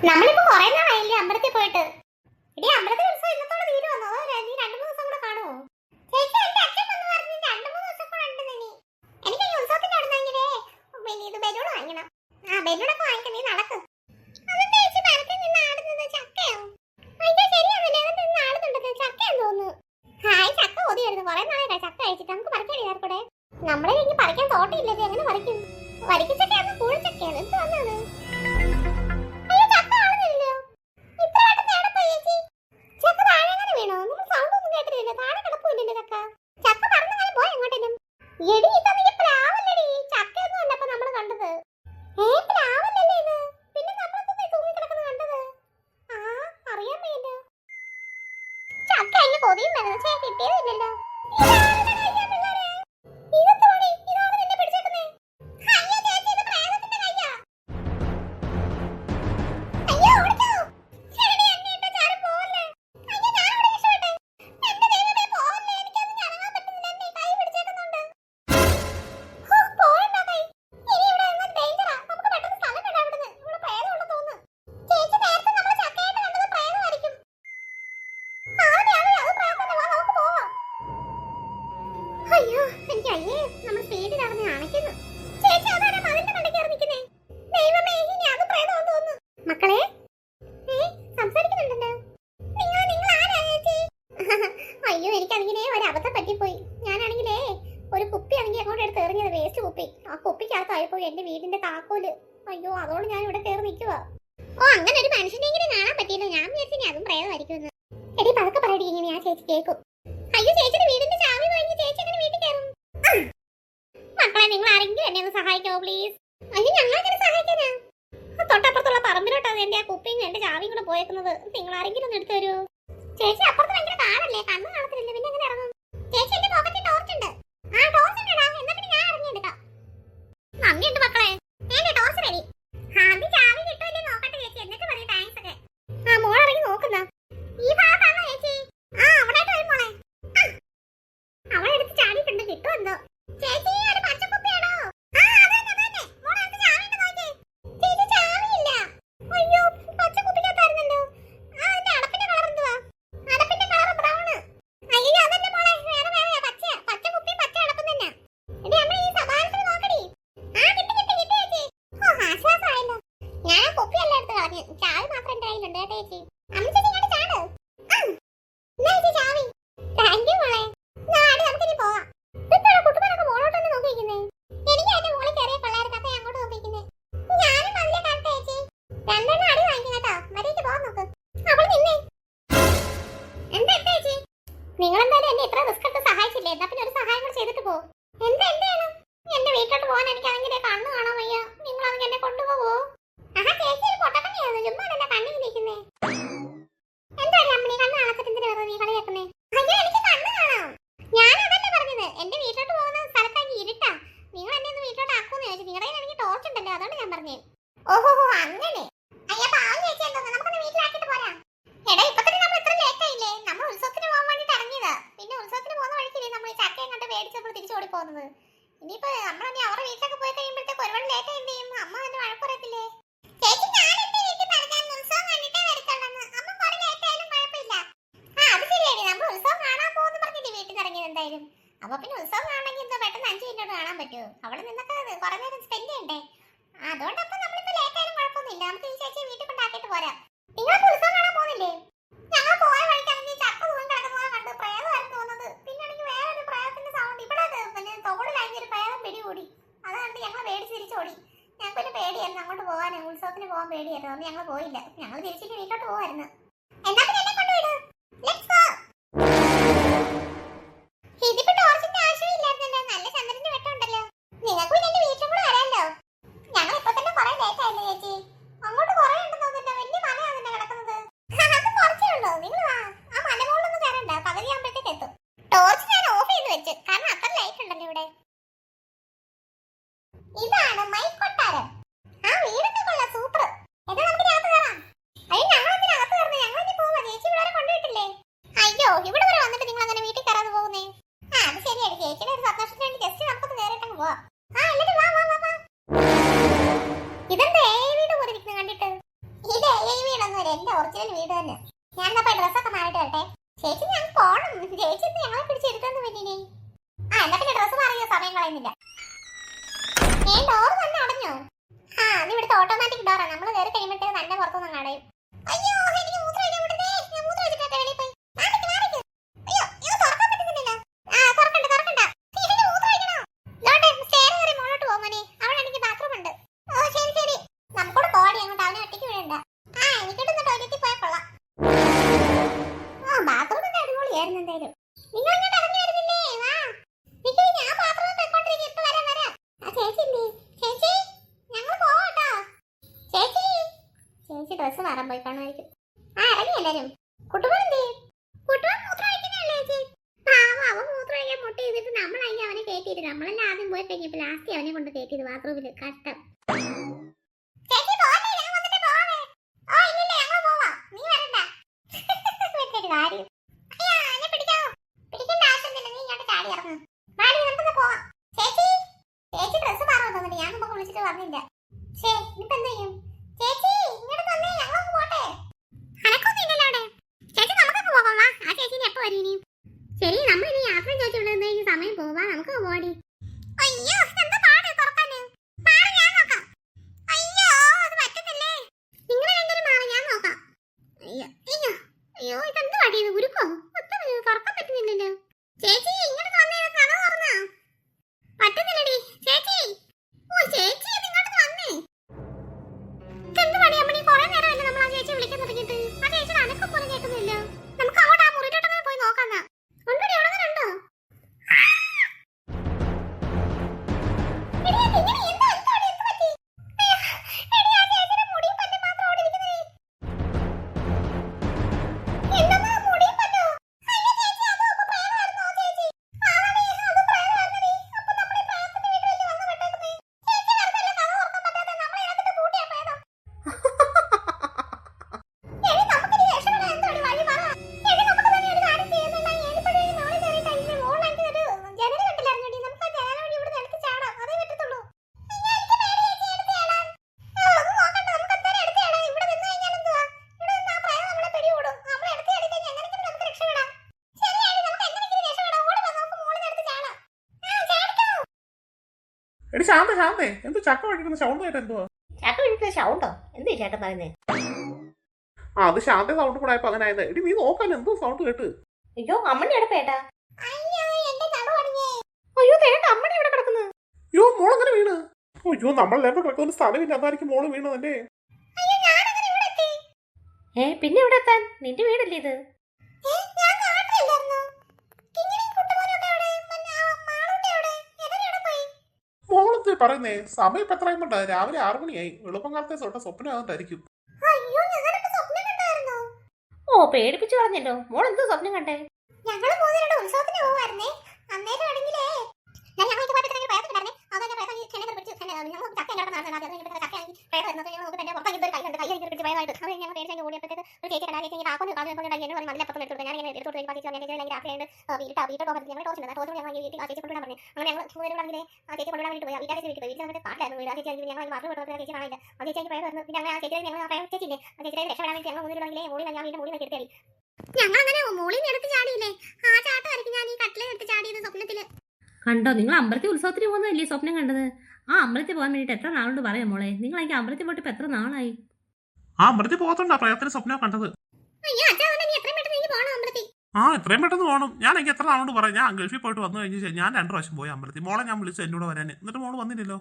നമ്മളിപ്പോ കുറെ നാളായില്ലേ അമ്പലത്തിൽ പോയിട്ട്. ഇടി അമ്പലത്തിൽ ഉത്സവം ഇന്നത്തോടെ തീരുവന്നോ? നീ 2-3 ദിവസം കൂടെ കാണുമോ? ചേച്ചി എന്റെ അച്ഛൻ വന്ന് പറഞ്ഞു 2-3 ദിവസം കൂടെ ഉണ്ടെന്ന്. എനിക്ക് ഈ ഉത്സവത്തിന്റെ അടുത്തെങ്കിലേ പിന്നെ ഇത് ബലൂൺ വാങ്ങിക്കണം. ബലൂണൊക്കെ വാങ്ങിക്കാൻ നീ നടക്ക്. അതെന്താ ചേച്ചി മരത്തിൽ നിന്ന് ആടുന്നത്? ചക്കയോ? അയ്യോ ശരിയാണല്ലേ, എന്നിട്ട് നിന്ന് ആടുന്നുണ്ടല്ലോ, ചക്കയാന്ന് തോന്നുന്നു. ഹായ്, ചക്ക കൊതിയായിരുന്നു. കുറെ നാളെ ചക്ക കഴിച്ചിട്ട്. നമുക്ക് പറിക്കാൻ ഇല്ലാർക്കൂടെ? നമ്മളെ എനിക്ക് പറിക്കാൻ തോട്ടിയില്ലേ, എങ്ങനെ പറിക്കും? വരിക്കച്ചക്കയാണോ കൂഴച്ചക്കയാണ്? എന്ത് വന്നത്? അയ്യോ എനിക്ക് അയ്യേ, നമ്മൾ സ്പീഡിൽ നടന്ന് കാണിക്കുന്നു. ചേച്ചി അതാണ് മതിന്റെ മണ്ടയ്ക്ക് ഇറങ്ങിക്കുന്നേ. ദൈവമേ, ഇനി അത് പ്രേതമാണെന്ന് തോന്നുന്നു. മക്കളെ സംസാരിക്കുന്നുണ്ടല്ലോ. നിങ്ങൾ ആരാ ചേച്ചി? അയ്യോ എനിക്കാണെങ്കിലേ ഒരു അബദ്ധം പറ്റിപ്പോയി. ഞാനാണെങ്കിലേ ഒരു കുപ്പി ആണെങ്കിൽ അങ്ങോട്ട് എടുത്ത് എറിഞ്ഞത്, വേസ്റ്റ് കുപ്പി. ആ കുപ്പിക്കകത്തായിപ്പോയി എന്റെ വീടിന്റെ താക്കോല്. അയ്യോ അതുകൊണ്ട് ഞാൻ ഇവിടെ കയറി നിൽക്കുക. ഓ അങ്ങനെ ഒരു മനുഷ്യനെങ്കിലും കാണാൻ പറ്റിയില്ല. ഞാൻ വിചാരിച്ചു അതും പ്രേതമായിരിക്കും. എടി പതുക്കെ പറയടി, ഇങ്ങനെ ഞാൻ ചേച്ചി കേൾക്കും. അയ്യോ ചേച്ചിയുടെ വീടിന്റെ ചാവി വാങ്ങി ചേച്ചി അങ്ങനെ വീട്ടിൽ കയറും. മക്കളെ നിങ്ങൾ ആരെങ്കിലും എന്നെ ഒന്ന് സഹായിക്കോ പ്ലീസ്? അയ്യോ ഞങ്ങൾ അങ്ങനെ സഹായിക്കാനാ? തൊട്ടപ്പുറത്തുള്ള പറമ്പിലോട്ടാണ് എന്റെ ആ കുപ്പിയും എന്റെ ചാവിയും കൂടെ പോയേക്കുന്നത്. നിങ്ങൾ ആരെങ്കിലും ഒന്ന് എടുത്തു തരൂ. ചേച്ചി അപ്പുറത്ത് ഭയങ്കര കാടല്ലേ, കണ്ണ് കാണത്തില്ല, പിന്നെ എങ്ങനെ ഇറങ്ങും? ചേച്ചി എന്റെ പോക്കറ്റിൽ ടോർച്ച് ഉണ്ട്. ടോർച്ച് ഉണ്ടടാ, എന്നാ പിന്നെ ഞാൻ ഇറങ്ങിയെടുക്കാം. നന്ദിയുണ്ട് മക്കളെ. എന്റെ ടോർച്ച് റെഡി. ആദ്യം ചാവി കിട്ടുമല്ലേ നോക്കട്ടെ ചേച്ചി, എന്നിട്ട് പറയും താങ്ക്സ് ഒക്കെ. മോൾ ഇറങ്ങി നോക്കുന്ന ഈ ഭാഗത്താണോ ചേച്ചി? അവിടെ മോളെ അവളെ എടുത്ത് ചാടിയിട്ടുണ്ട്, കിട്ടുമെന്തോ. ചേച്ചി ഒരു പച്ചക്കുപ്പിയാണോ? ചേച്ചി ചാവിയില്ല. അയ്യോ പച്ചക്കുപ്പിക്കകത്തായിരുന്നല്ലോ. അതിന്റെ അടപ്പിന്റെ കളർ എന്തുവാ? അടപ്പിന്റെ കളർ ബ്രൗൺ. അയ്യോ അതല്ല മോളെ, വേറെ പച്ചക്കുപ്പി പച്ച അടപ്പം തന്നെ. എടി അമ്മ ഈ സഭാനത്തിൽ നോക്കടി. കിട്ടി ചേച്ചി. ആശ്വാസമായല്ലോ. ഞാൻ ആ കുപ്പിയല്ല എടുത്ത് കളഞ്ഞു, ചാവി മാത്രം എന്റെ കയ്യിലുണ്ട് കേട്ടോ ചേച്ചി. അമ്മ ചേച്ചി ഇങ്ങോട്ട് ചാട്. ചാവി താങ്ക് യു മോളെ. നമുക്കിനി പോവാം. കുട്ടുമാരൊക്കെ മോളോട്ടൊന്ന് നോക്കിയിരിക്കുന്നേ. എനിക്ക് അതിന്റെ മോളിൽ കയറിയ പിള്ളേർക്ക് അപ്പൊ അങ്ങോട്ട് നോക്കിയിരിക്കുന്നേ. ഞാനും അതിലെ കണ്ടേ ചേച്ചി. 2 അടി വാങ്ങിക്കും കേട്ടോ. മര്യാദയ്ക്ക് പോകാൻ നോക്ക്. അവൾ നിന്നേ. എന്താ ചേച്ചി? നിങ്ങൾ എന്തായാലും എന്നെ ഇത്ര റിസ്ക് എടുത്ത് സഹായിച്ചില്ലേ, എന്നാ പിന്നെ ഒരു സഹായം കൂടെ ചെയ്തിട്ട് പോകും. എന്താണ് എന്റെ വീട്ടിലോട്ട് പോകാൻ എനിക്കാണെങ്കിൽ കണ്ണ് കാണാൻ വയ്യ. നിങ്ങളാണെങ്കിൽ എന്നെ കൊണ്ടുപോകോ? ചേച്ചി ഒരു പൊട്ടക്കണ്ണിയാണ്, ചുമ്മാ എന്നെ കണ്ണിൽ നിൽക്കുന്നേ. എന്താണ് അമ്മ കണ്ണ് കാണാത്തതിന്റെ വേറെ നീ കളിയാക്കുന്നേ? അയ്യോ എനിക്ക് കണ്ണ് കാണാം. ഞാൻ അതല്ല പറഞ്ഞത്, എന്റെ വീട്ടിലോട്ട് പോകുന്ന സ്ഥലത്താക്കി ഇരുട്ടാ. നിങ്ങൾ എന്നെ ഒന്ന് വീട്ടിലോട്ട് ആക്കുമെന്ന് ചോദിച്ചു. നിങ്ങളുടെ എനിക്ക് ടോർച്ച് ഉണ്ടല്ലോ, അതുകൊണ്ട് ഞാൻ പറഞ്ഞേ. ഓഹോ അങ്ങനെ. അയ്യോ പാവം ചേച്ചി, എന്തോ നമുക്കൊന്ന് വീട്ടിലാക്കിട്ട് പോരാം. എടാ ഇപ്പൊ തന്നെ നമ്മൾ ഇത്ര ലേറ്റ് ആയില്ലേ? നമ്മൾ ഉത്സവത്തിന് പോകാൻ വേണ്ടിട്ട് ഇറങ്ങിയതാ. പിന്നെ ഉത്സവത്തിന് പോകുന്ന വഴിക്കില്ലേ നമ്മൾ ഈ ചക്കയും കണ്ട് മേടിച്ചപ്പോൾ തിരിച്ചു ഓടി പോകുന്നത്. ഇനിയിപ്പോ നമ്മളിനി അവരുടെ വീട്ടിലൊക്കെ പോയി കഴിയുമ്പോഴത്തേക്ക് ഒരുപാട് ലേറ്റ് ആയി എന്ത് ചെയ്യും? അമ്മ തന്നെ വഴക്കുറയത്തില്ലേ? ചേച്ചി ഞാൻ എന്റെ വീട്ടിൽ പറഞ്ഞാൽ ഉത്സവം കണ്ടിട്ടേ വരത്തുള്ളൂ. അമ്മ കുറെ ലേറ്റ് ആയാലും കുഴപ്പമില്ല. അത് ശരിയാണ്, നമ്മൾ ഉത്സവം കാണാൻ പോകുന്ന പറഞ്ഞില്ലേ വീട്ടിൽ നിന്ന് ഇറങ്ങിയത് എന്തായാലും. അപ്പൊ പിന്നെ ഉത്സവം കാണണമെങ്കിൽ എന്താ പെട്ടെന്ന് 5 മിനിറ്റോട് കാണാൻ പറ്റുമോ? അവിടെ നിന്നൊക്കെ കുറെ നേരം സ്പെൻഡ് ചെയ്യണ്ടേ? അതുകൊണ്ടപ്പോ നമ്മളിപ്പോ ലേറ്റ് ആയാലും കുഴപ്പമൊന്നുമില്ല. നമുക്ക് ഈ ചേച്ചിയെ വീട്ടിൽ കൊണ്ടാക്കിയിട്ട് പോരാം. നിങ്ങളിപ്പോ ഉത്സവം കാണാൻ പോകുന്നില്ലേ? ഞങ്ങൾ പോയ വഴിക്കാണെങ്കിൽ ചക്ക തൂങ്ങി കിടക്കുന്നത് കണ്ട് പ്രേതമായിരുന്നു തോന്നുന്നത്. പിന്നെ ആണെങ്കിൽ വേറൊരു പ്രേതത്തിന്റെ സൗണ്ട് ഇവിടെ പിന്നെ തോളിലായി ഒരു പ്രേതം പിടികൂടി. അത് കണ്ട് ഞങ്ങൾ പേടിച്ച് തിരിച്ചോടി. ഞങ്ങൾക്കൊരു പേടിയായിരുന്നു അങ്ങോട്ട് പോകാൻ, ഉത്സവത്തിന് പോകാൻ പേടിയായിരുന്നു. അന്ന് ഞങ്ങൾ പോയില്ല. ഞങ്ങൾ തിരിച്ചിട്ട് വീട്ടിലോട്ട് പോവായിരുന്നു. എന്നാ പിന്നെ എന്നെ കൊണ്ടുവിടും. Let's go. ഇതിപ്പോ ടോർച്ചിന്റെ ആവശ്യമില്ലായിരുന്നല്ലോ, നല്ല ചന്ദ്രന്റെ വെട്ടമുണ്ടല്ലോ. നിങ്ങൾക്ക് പിന്നെ എന്റെ വീട്ടിലും കൂടെ വരാമല്ലോ. ഞങ്ങൾ ഇപ്പൊ തന്നെ കുറെ ലേറ്റ് ആയില്ലേ ചേച്ചി? അങ്ങോട്ട് കുറെ ഉണ്ടെന്ന് തോന്നുന്നില്ല, വലിയ മലയാണ് തന്നെ കിടക്കുന്നത്. അത് കുറച്ചേ ഉള്ളൂ. നിങ്ങൾ വാ, ആ മലമുകളിലൊന്നും കയറണ്ട, പകുതിയാകുമ്പോഴത്തേക്ക് എത്തും. ടോർച്ച് ഞാൻ ഓഫ് ചെയ്ത് വെച്ച്, കാരണം അത്ര ലൈറ്റ് ഉണ്ടല്ലോ ഇവിടെ. ഇതാണ് മൈക്കൊട്ടാരം. വീടൊക്കെ കൊള്ളാം, സൂപ്പർ. എന്നാ നമുക്ക് അകത്ത് കയറാം. അയ്യോ ഞങ്ങൾ എന്തിനാ അകത്ത് കയറുന്നത്? ഞങ്ങൾ ഇനി പോവാ. ചേച്ചി ഇവിടെ കൊണ്ടുപോയിട്ടില്ലേ? അയ്യോ ഇവിടെ വരെ വന്നിട്ട് നിങ്ങൾ അങ്ങനെ വീട്ടിൽ എന്റെ ഒറിജിനൽ വീട് തന്നെ. ഞാൻ ഡ്രസ്സൊക്കെ മാറിയിട്ട് വരട്ടെ. ചേച്ചി ഞാൻ പോണം. ചേച്ചി ഇന്ന് ഞങ്ങളെ പിടിച്ചെടുത്തെന്ന് പറ്റിനെ. എന്നാ പിന്നെ ഡ്രസ്സ് മാറിയോ, സമയം കളയുന്നില്ല. ഡോർ തന്നെ അടഞ്ഞോ? നീ ഇവിടുത്തെ ഓട്ടോമാറ്റിക് ഡോറാ. നമ്മൾ കയറി കഴിയുമ്പോഴത്തേക്ക് തന്നെ പുറത്തുനിന്ന് അടയും. അയ്യോ എനിക്ക് മൂത്രം ഒഴിക്കാൻ വിടുന്നേ. ഞാൻ മൂത്രം ഒഴിച്ചിട്ട് വെളിയിൽ പോയി. അയ്യോ തുറക്കാൻ പറ്റുന്നില്ലല്ലോ. തുറക്കണ്ട എനിക്ക് മൂത്രം ഒഴിക്കണം. സ്റ്റെയർ കയറി മുകളിലോട്ട് പോകും മോനെ. അവിടെ എനിക്ക് ബാത്റൂം ഉണ്ട്. ശരി നമുക്കൂടെ പോടി അങ്ങോട്ട്. അവനെ ഒറ്റയ്ക്ക് വിടണ്ട. എനിക്കിട്ടൊന്ന് ടോയ്ലറ്റിൽ പോയാൽ കൊള്ളാം. ബാത്റൂമിന്റെ അടിപൊളിയായിരുന്നു എന്തായാലും. നിങ്ങൾ ഇങ്ങോട്ട് ഇറങ്ങി വരുന്നില്ലേ? വാ ഞാൻ ബാത്റൂമിൽ പോയിക്കൊണ്ടിരിക്കും. ഇപ്പൊ വരാം. ചേച്ചി ഇല്ലേ? ചേച്ചി ഞങ്ങൾ പോവാട്ടോ. ചേച്ചി ഡ്രസ്സ് മാറാൻ പോയി കാണുമായിരിക്കും. ഇറങ്ങി എല്ലാരും. കുട്ടുമോൻ മൂത്രം ഒഴിക്കുന്നല്ലേ ചേച്ചി? അവൻ മൂത്രം ഒഴിക്കാൻ മുട്ട ചെയ്തിട്ട് നമ്മളതിന് അവനെ കയറ്റിയിട്ട് നമ്മളെല്ലാം ആദ്യം പോയി കഴിഞ്ഞപ്പോ ലാസ്റ്റ് അവനെ കൊണ്ട് കയറ്റിയത് ബാത്റൂമിൽ. കഷ്ടം. ശരി നമ്മൾ ഇനി യാത്ര ചോദിച്ചുകൊണ്ടിരുന്ന സമയം പോവാ. നമുക്ക് പോവാടി. അയ്യോ എന്താ പാട് തുറക്കാന്? മാറി ഞാൻ നോക്കാം. അയ്യോ അത് പറ്റുന്നില്ലേ? നിങ്ങൾ രണ്ടുപേരും മാറി ഞാൻ നോക്കാം. അയ്യോ ഇതെന്ത് പാടിയത്? ഉരുക്കോ? തുറക്കാൻ പറ്റുന്നില്ലല്ലോ. ചേച്ചി ഇങ്ങോട്ട് വന്നേ. കഥ തുറന്നോ? പറ്റുന്നില്ലടി ചേച്ചി. ചേച്ചി ഇങ്ങോട്ട് വന്നേ. ഇതെന്ത് പണി അമ്മണി? കുറെ നേരമല്ലേ നമ്മൾ ആ ചേച്ചി വിളിക്കാൻ തുടങ്ങിയിട്ട്. ആ ചേച്ചിയുടെ അനക്കം പോലും കേൾക്കുന്നില്ല. നമുക്ക് അങ്ങോട്ട് ആ മുറിയിലോട്ടൊക്കെ പോയി നോക്കാം. ഉണ്ടോ ഉണ്ടോ? എടി ശാന്തേ എന്ത് ചക്ക കഴിക്കുന്ന സൗണ്ട് കേട്ടോ? എന്തുവാ ചക്ക കഴിക്കുന്ന സൗണ്ടോ? എന്തേ ചേട്ടൻ പറയുന്നേ? അത് ശാന്ത സൗണ്ട് കൂടെ ആയപ്പോ അങ്ങനെ ആയത്. എടി നീ നോക്കാൻ എന്തോ സൗണ്ട് കേട്ട്. അയ്യോ അമ്മണി എവിടെ പേട്ടാ? അയ്യോ തേട്ട അമ്മണി എവിടെ കിടക്കുന്നു? അയ്യോ മോളെങ്ങനെ വീണ്? അയ്യോ നമ്മളെല്ലാവരും കിടക്കുന്ന സ്ഥലമില്ല. അതായിരിക്കും മോള് വീണതല്ലേ. പിന്നെ എവിടെ എത്താൻ? നിന്റെ വീടല്ലേ ഇത്? മോളത്തെ പറയുന്നേ. സമയം ഇപ്പൊ എത്രയും കൊണ്ടാ? രാവിലെ 6 മണിയായി. എളുപ്പം കാലത്തെ സ്വപ്നം ആകുന്നതായിരിക്കും. പേടിപ്പിച്ചു കളഞ്ഞല്ലോ. മോൾ എന്തോ സ്വപ്നം കണ്ടേ? ഞങ്ങള് മൂന്നിരുടെ ഉത്സവത്തിന് പോവായിരുന്നേ. അന്നേരം ആണെങ്കിലേ ഞങ്ങളങ്ങനെ മോളിൽ എടുത്ത് ചാടിയില്ലേ? ആ ചാട്ടമായിരിക്കും ഞാൻ ഈ കട്ടിലെ എടുത്ത് ചാടിയത് സ്വപ്നത്തില്. കണ്ടോ? നിങ്ങൾ അമ്പലത്തിൽ ഉത്സവത്തിന് പോകുന്നതല്ലേ സ്വപ്നം കണ്ടത്? ആ അമ്പലത്തിൽ പോകാൻ വേണ്ടിട്ട് എത്ര നാളുണ്ട് പറയാം മോളെ. നിങ്ങൾ എനിക്ക് അമ്പലത്തിൽ പോയിട്ട് ഇപ്പൊ എത്ര നാളായി? ആ അമ്പലത്തിൽ പോകത്തുണ്ടോ? പ്രയത്നം സ്വപ്നം കണ്ടത്. എത്രയും പെട്ടെന്ന് പോകണം. ഞാൻ എനിക്ക് എത്ര നാളോട് പറയാം. ഞാൻ ഗൾഫിൽ പോയിട്ട് വന്നു കഴിഞ്ഞാൽ ഞാൻ 2 പ്രാവശ്യം പോയി അമ്പലത്തിൽ. മോളെ ഞാൻ വിളിച്ചു എന്നോട് വരാൻ. എന്നിട്ട് മോള് വന്നില്ലല്ലോ.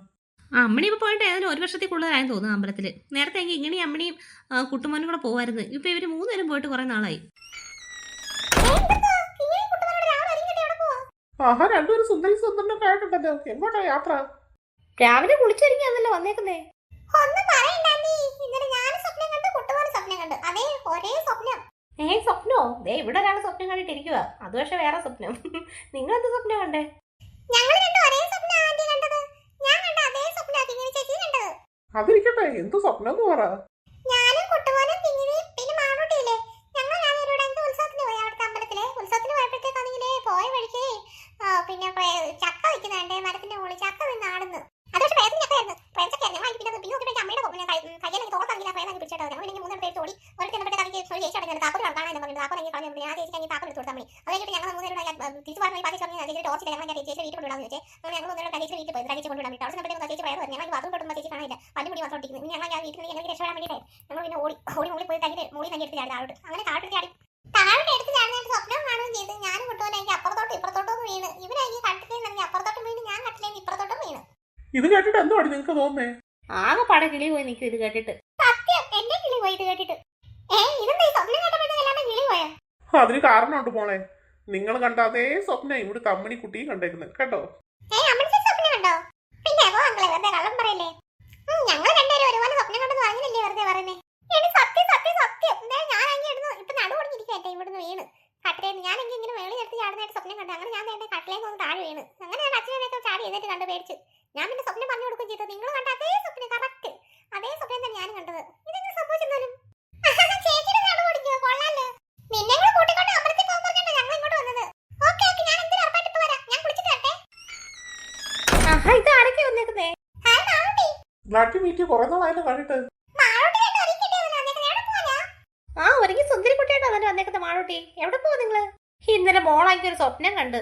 അമ്മണി ഇപ്പൊ പോയിട്ട് ഏതായാലും 1 വർഷത്തിൽ കൂടുതലായെന്ന് തോന്നുന്നു അമ്പലത്തില്. നേരത്തെ എങ്കിൽ ഇങ്ങനെ അമ്മണിയും കുട്ടുമോനും കൂടെ പോവായിരുന്നു. ഇപ്പൊ ഇവര് 3 പേരും പോയിട്ട് കുറെ നാളായി. ആഹാ രണ്ടുപേരും സുന്ദരനൊക്കെ ആയിട്ടുണ്ടല്ലോ. എങ്ങോട്ടാ യാത്ര? രാവിലെ കുളിച്ചൊരുങ്ങിയാണല്ലോ വന്നേക്കുന്നേ. സ്വപ്നോ? ദേ ഇവിടെ ഒരാൾ സ്വപ്നം കണ്ടിട്ടിരിക്കുക. അത് പക്ഷെ വേറെ സ്വപ്നം. നിങ്ങൾ എന്ത് സ്വപ്നം കണ്ടേ? അതിരിക്കട്ടെ, എന്ത് സ്വപ്നം എന്ന് പറ. പിന്നെ ചക്ക വെക്കുന്നുണ്ട് മരത്തിന്റെ മുകളിൽ. ചക്ക നാടുന്നു. അതൊക്കെ പ്രേതം ചക്കയായിരുന്നു. പ്രേതം ചക്കയായിരുന്നു. പിന്നെ അമ്മയുടെ കയ്യിൽ തോർത്തെങ്കിൽ പ്രേതം പിടിച്ചിട്ടോ. ഞങ്ങൾ മൂന്നെണ്ണം പേര് ഓടി ഒരു ചെന്നപ്പെട്ട കറിക്ക് ഒരു ചേച്ചി അടങ്ങുന്നത് താക്കോൽ കാണാൻ പറഞ്ഞു താക്കോൽ എനിക്ക് കളഞ്ഞു ആ ചേച്ചി കഴിഞ്ഞ് താക്കോൽ എടുത്ത് കൊടുത്താൽ മതി അത് കഴിഞ്ഞിട്ട് ഞങ്ങൾ മൂന്നുപേരും തിരിച്ചു പറഞ്ഞ പാതി പറഞ്ഞു ചേച്ചി ടോർച്ച് ഞങ്ങൾ ചേച്ചി വീട്ടിൽ കൊണ്ടുവിടാൻ ചോദിച്ചേ അങ്ങനെ ഞങ്ങൾ മൂന്നുപേരും ചേച്ചി വീട്ടിൽ പോയി ചേച്ചി കൊണ്ടുവിടാൻ ടോർച്ച് ചെന്നപ്പോഴത്തേക്കും ചേച്ചി വയറ് ഞങ്ങൾ ബാത്റൂം കൊണ്ടുമ്പോൾ ചേച്ചി കാണാനില്ല പല്ലുമുടി മാത്രം ഒട്ടിക്കുന്നു ഞങ്ങൾ ആ വീട്ടിൽ ഞങ്ങൾക്ക് രക്ഷപ്പെടാൻ വേണ്ടിയിട്ട് ഞങ്ങൾ പിന്നെ ഓടി ഓടി ഓടി പോയി തന്നെ മോളി തന്നെ എടുത്ത് ചാടി താഴോട്ട് അങ്ങനെ താഴോട്ട് ചാടി താഴോട്ട് എടുത്ത് ചാടുന്നതായിട്ട് സ്വപ്നം കാണുകയും ചെയ്ത് ഞാനും കുട്ടുപോലെ എനിക്ക് അപ്പുറത്തോട്ടും ഇപ്പുറത്തോട്ടും വീണ് ഇവരെനിക്ക് കട്ടിലേന്ന് ഇറങ്ങി അപ്പുറത്തോട്ടും വീണ് ഞാൻ കട്ടിലേന്ന് ഇപ്പുറത്തോട്ടും വീണ് ഇത് കേട്ടിട്ട് എന്തുവാണ് നിങ്ങൾക്ക് തോന്നുന്നേ? ആകെ പാടെ കിളി പോയി നിൽക്കും ഇത് കേട്ടിട്ട്. സത്യം എന്റെ കിളി പോയി ഇത് കേട്ടിട്ട്. ഇതെന്താ ഈ സ്വപ്നം കേട്ടപ്പോഴത്തേക്കെല്ലാം കിളി പോയാ? അതിന് കാരണമുണ്ട് മോളെ. നിങ്ങൾ കണ്ട അതേ സ്വപ്നം ഇവിടെ അമ്മണി കുട്ടിയും കണ്ടേക്കുന്നത് കേട്ടോ. അമ്മണിക്ക് സ്വപ്നം കണ്ടോ? പിന്നെ അങ്ങളെ വെറുതെ കള്ളം പറയല്ലേ. ഞങ്ങൾ രണ്ടുപേരും ഒരുപോലെ സ്വപ്നം കണ്ടെന്ന് പറഞ്ഞില്ലേ വെറുതെ പറയുന്നേ. സത്യം സത്യം സത്യം ഞാൻ അങ്ങനെ ഇടുന്നു ഇപ്പൊ നടു കൊടുത്തിരിക്കട്ടെ ഇവിടുന്ന് വീണ് കട്ടിലേന്ന് ഞാൻ എങ്കിൽ ഇങ്ങനെ മേളിൽ എടുത്ത് ചാടുന്നതായിട്ട് സ്വപ്നം കണ്ടു. അങ്ങനെ ഞാൻ എന്റെ കട്ടിലേന്ന് ഒന്ന് താഴെ വീണ് അങ്ങനെ ഞാൻ അച്ഛനൊക്കെ ചാടി എന്നിട്ട് കണ്ട് പേടിച്ച് ഞാൻ പിന്നെ സ്വപ്നം പറഞ്ഞു കൊടുക്കുകയും ചെയ്തു. നിങ്ങൾ കണ്ട അതേ സ്വപ്നം കറക്റ്റ് അതേ സ്വപ്നം തന്നെ ഞാനും കണ്ടത്. ഇതെങ്ങനെ സംഭവിച്ചെന്നാലും ചേച്ചിയുടെ നടു കൊടുക്കോ കൊള്ളാലോ. നിന്നെ കൂടെ കൂട്ടിക്കൊണ്ട് അമ്പലത്തിൽ പോകാൻ പറഞ്ഞിട്ട് ഞങ്ങൾ ഇങ്ങോട്ട് വന്നത്. ഓക്കെ ഓക്കെ ഞാൻ എന്തിനാ ഉറപ്പായിട്ട് ഇപ്പൊ വരാം. ഞാൻ കുളിച്ചിട്ട് വരട്ടെ. ഇത് ആരൊക്കെ വന്നേക്കുന്നേ? ഹായ് മാളൂട്ടി. ബ്ലഡ് മീറ്റ് കുറെ നാളായാലും കണ്ടിട്ട്. മാളൂട്ടി എന്നെ ഒരുക്കിട്ടേ വന്നേക്കുന്നത്. എവിടെ പോവാനാ? ഒരുങ്ങി സുന്ദരി കുട്ടിയായിട്ടാ വന്നേക്കുന്നത് മാളൂട്ടി. എവിടെ പോവാ നിങ്ങള്? ഇന്നലെ മോളാക്കി ഒരു സ്വപ്നം കണ്ട്